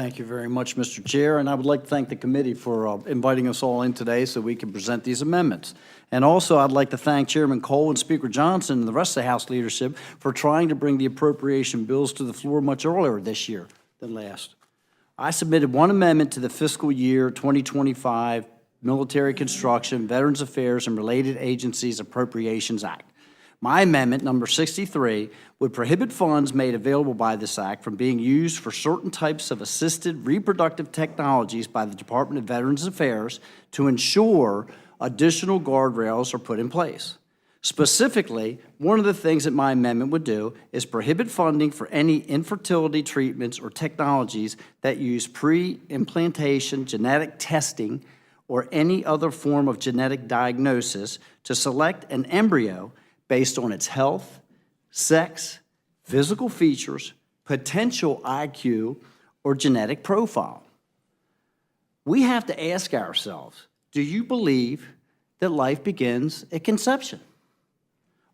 Thank you very much, Mr. Chair, and I would like to thank the committee for inviting us all in today so we can present these amendments. And also, I'd like to thank Chairman Cole and Speaker Johnson and the rest of the House leadership for trying to bring the appropriation bills to the floor much earlier this year than last. I submitted one amendment to the fiscal year 2025 Military Construction, Veterans Affairs, and Related Agencies Appropriations Act. My amendment, number 63, would prohibit funds made available by this act from being used for certain types of assisted reproductive technologies by the Department of Veterans Affairs to ensure additional guardrails are put in place. Specifically, one of the things that my amendment would do is prohibit funding for any infertility treatments or technologies that use pre-implantation genetic testing or any other form of genetic diagnosis to select an embryo based on its health, sex, physical features, potential IQ, or genetic profile. We have to ask ourselves, do you believe that life begins at conception?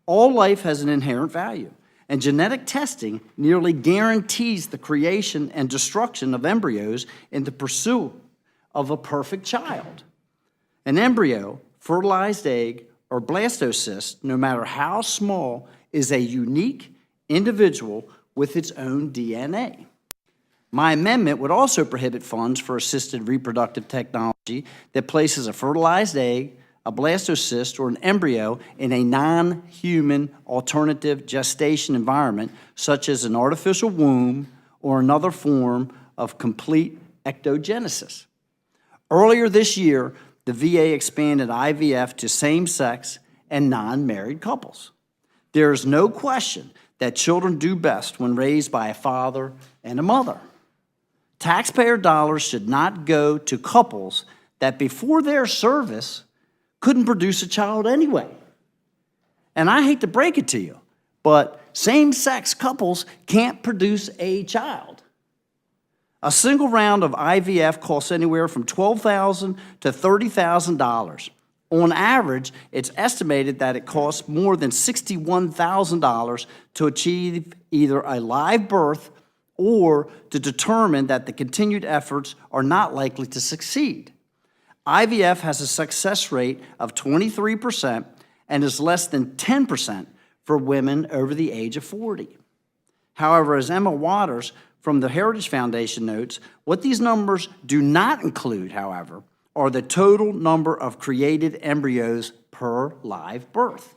All life has an inherent value, and genetic testing nearly guarantees the creation and destruction of embryos in the pursuit of a perfect child. An embryo, fertilized egg, or blastocyst, no matter how small, is a unique individual with its own DNA. My amendment would also prohibit funds for assisted reproductive technology that places a fertilized egg, a blastocyst, or an embryo in a non-human alternative gestation environment, such as an artificial womb or another form of complete ectogenesis. Earlier this year, the VA expanded IVF to same-sex and non-married couples. There is no question that children do best when raised by a father and a mother. Taxpayer dollars should not go to couples that before their service couldn't produce a child anyway. And I hate to break it to you, but same-sex couples can't produce a child. A single round of IVF costs anywhere from $12,000 to $30,000. On average, it's estimated that it costs more than $61,000 to achieve either a live birth or to determine that the continued efforts are not likely to succeed. IVF has a success rate of 23% and is less than 10% for women over the age of 40. However, as Emma Waters from the Heritage Foundation notes, what these numbers do not include, however, are the total number of created embryos per live birth.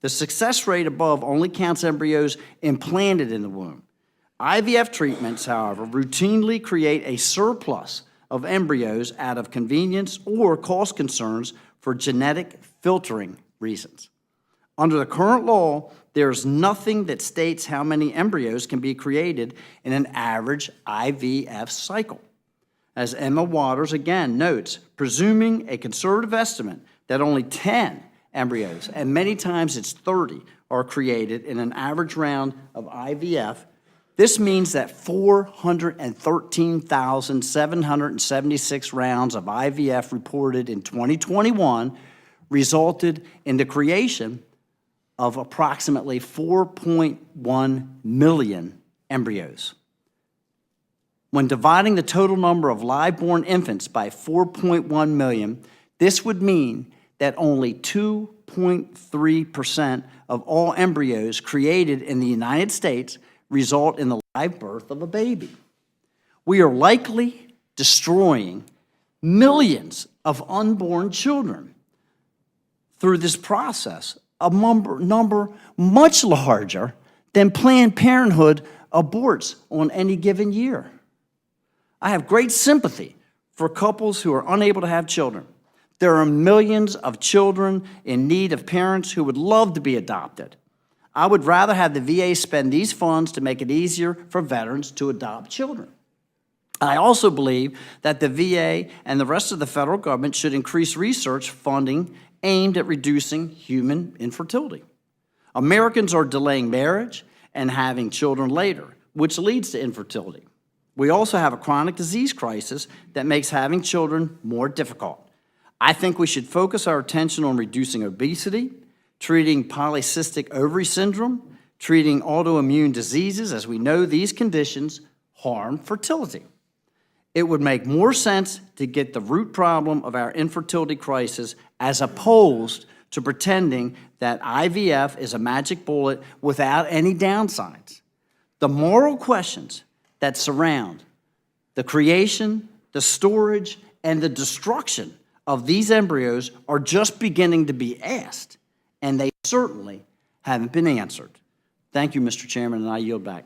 The success rate above only counts embryos implanted in the womb. IVF treatments, however, routinely create a surplus of embryos out of convenience or cost concerns for genetic filtering reasons. Under the current law, there is nothing that states how many embryos can be created in an average IVF cycle. As Emma Waters again notes, presuming a conservative estimate that only 10 embryos, and many times it's 30, are created in an average round of IVF, this means that 413,776 rounds of IVF reported in 2021 resulted in the creation of approximately 4.1 million embryos. When dividing the total number of live-born infants by 4.1 million, this would mean that only 2.3% of all embryos created in the United States result in the live birth of a baby. We are likely destroying millions of unborn children through this process, a number much larger than Planned Parenthood aborts on any given year. I have great sympathy for couples who are unable to have children. There are millions of children in need of parents who would love to be adopted. I would rather have the VA spend these funds to make it easier for veterans to adopt children. I also believe that the VA and the rest of the federal government should increase research funding aimed at reducing human infertility. Americans are delaying marriage and having children later, which leads to infertility. We also have a chronic disease crisis that makes having children more difficult. I think we should focus our attention on reducing obesity, treating polycystic ovary syndrome, treating autoimmune diseases, as we know these conditions harm fertility. It would make more sense to get the root problem of our infertility crisis as opposed to pretending that IVF is a magic bullet without any downsides. The moral questions that surround the creation, the storage, and the destruction of these embryos are just beginning to be asked, and they certainly haven't been answered. Thank you, Mr. Chairman, and I yield back.